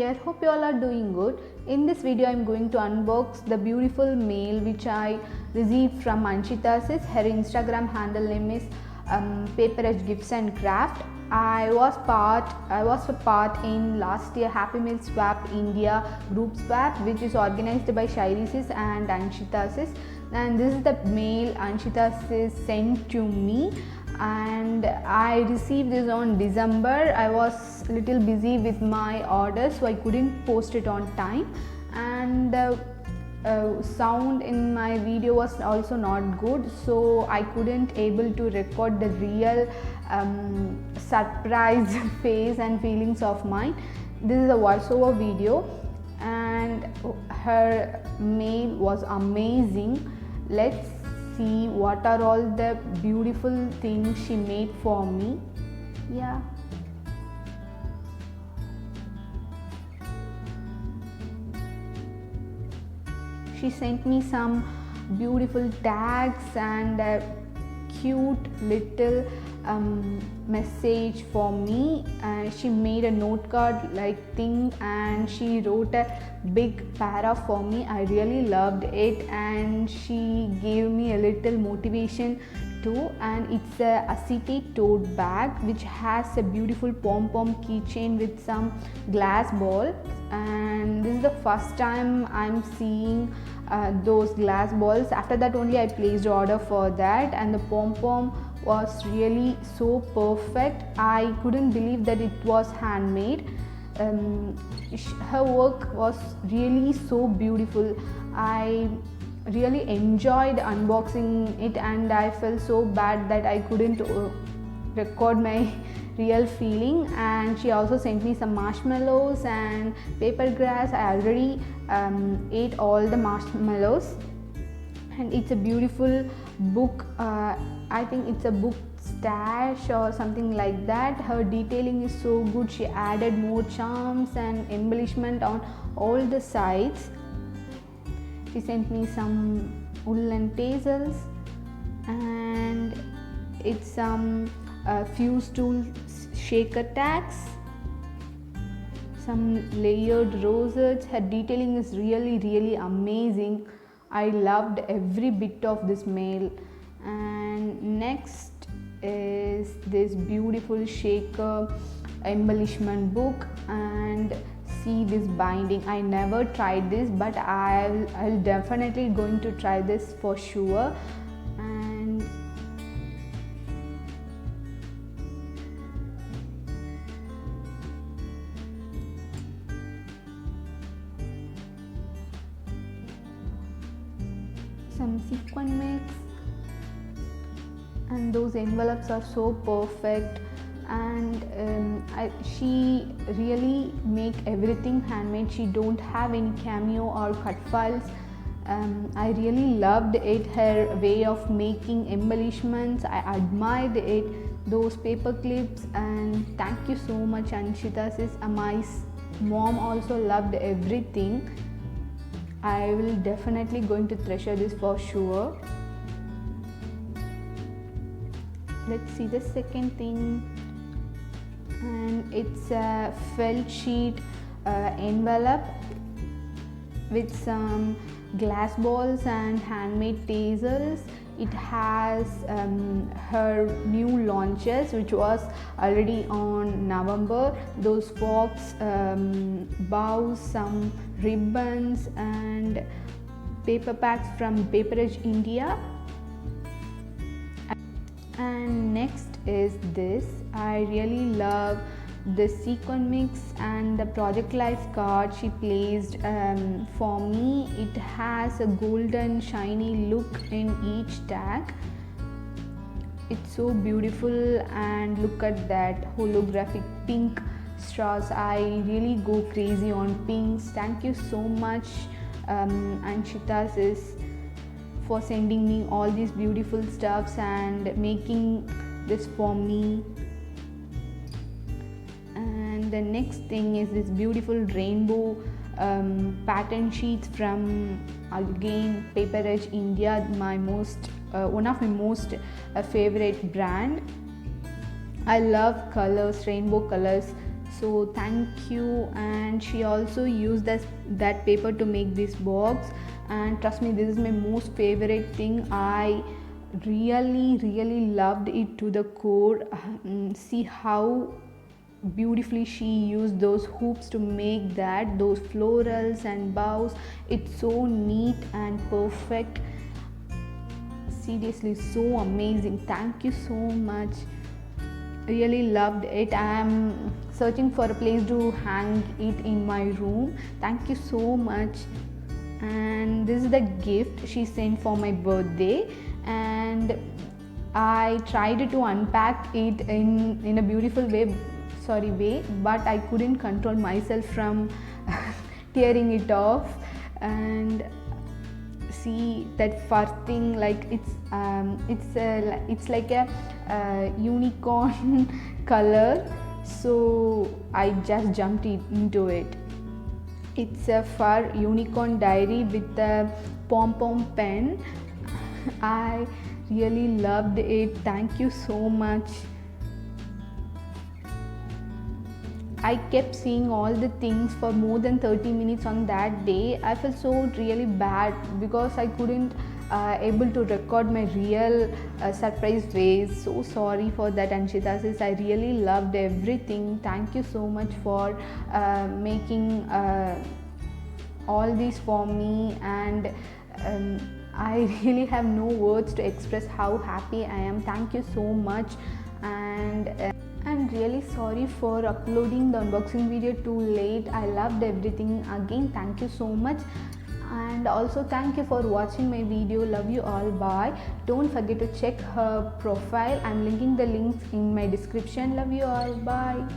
here. Hope you all are doing good. In this video I am going to unbox the beautiful mail which I received from Anshita sis. Her Instagram handle name is Paper Edge Gifts and Craft. I was a part in last year Happy Meal Swap India group swap, which is organized by Shairi sis and Anshita sis, and this is the mail Anshita sis sent to me, and I received this on December. I was little busy with my order, so I couldn't post it on time, and sound in my video was also not good, so I couldn't able to record the real surprise face and feelings of mine. This is a voiceover video, and her mail was amazing. Let's see what are all the beautiful things she made for me. Yeah. She sent me some beautiful tags and a cute little message for me. She made a note card like thing, and she wrote a big paragraph for me. I really loved it, and she gave me a little motivation too. And it's a acetate tote bag which has a beautiful pom-pom keychain with some glass balls, and this is the first time I'm seeing those glass balls. After that only I placed order for that, and the pom-pom was really so perfect. I couldn't believe that it was handmade. Her work was really so beautiful. I really enjoyed unboxing it, and I felt so bad that I couldn't record my real feeling. And she also sent me some marshmallows and paper grass. I already ate all the marshmallows, and it's a beautiful book. I think it's a book stash or something like that. Her detailing is so good. She added more charms and embellishment on all the sides. She sent me some woolen tassels, and it's some fuse tool shaker tags, some layered roses. Her detailing is really amazing. I loved every bit of this mail. And next is this beautiful shaker embellishment book, and see this binding. I never tried this, but I'll definitely going to try this for sure. And some sequin mix, and those envelopes are so perfect. And she really make everything handmade. She don't have any cameo or cut files. I really loved it, her way of making embellishments. I admired it, those paper clips. And thank you so much, Anshita sis. My mom also loved everything. I will definitely going to treasure this for sure. Let's see the second thing, and it's a felt sheet envelope with some glass balls and handmade tassels. It has her new launches, which was already on November. Those fox bows, some ribbons, and paper packs from Paper Edge India. And next is this. I really love the sequin mix and the project life card she placed for me. It has a golden shiny look in each tag. It's so beautiful, and look at that holographic pink straws. I really go crazy on pinks. Thank you so much, Anshita sis, for sending me all these beautiful stuffs and making this for me. And the next thing is this beautiful rainbow pattern sheets from again Paper Edge India, my one of my most favorite brand. I love colors, rainbow colors. So thank you. And she also used that paper to make this box, and trust me, this is my most favorite thing. I really loved it to the core. See how beautifully she used those hoops to make those florals and bows. It's so neat and perfect. Seriously, so amazing. Thank you so much. Really loved it. I am searching for a place to hang it in my room. Thank you so much. And this is the gift she sent for my birthday, and I tried to unpack it in a beautiful way, but I couldn't control myself from tearing it off. And see that first thing, like it's like a unicorn color, so I just jumped into it. It's a fur unicorn diary with a pom-pom pen. I really loved it. Thank you so much. I kept seeing all the things for more than 30 minutes on that day. I felt so really bad because I couldn't able to record my real surprise face. So sorry for that, Anshita sis. I really loved everything. Thank you so much for making all these for me, and I really have no words to express how happy I am. Thank you so much. And I'm really sorry for uploading the unboxing video too late. I loved everything. Again, thank you so much. And also thank you for watching my video. Love you all. Bye. Don't forget to check her profile. I'm linking the links in my description. Love you all. Bye.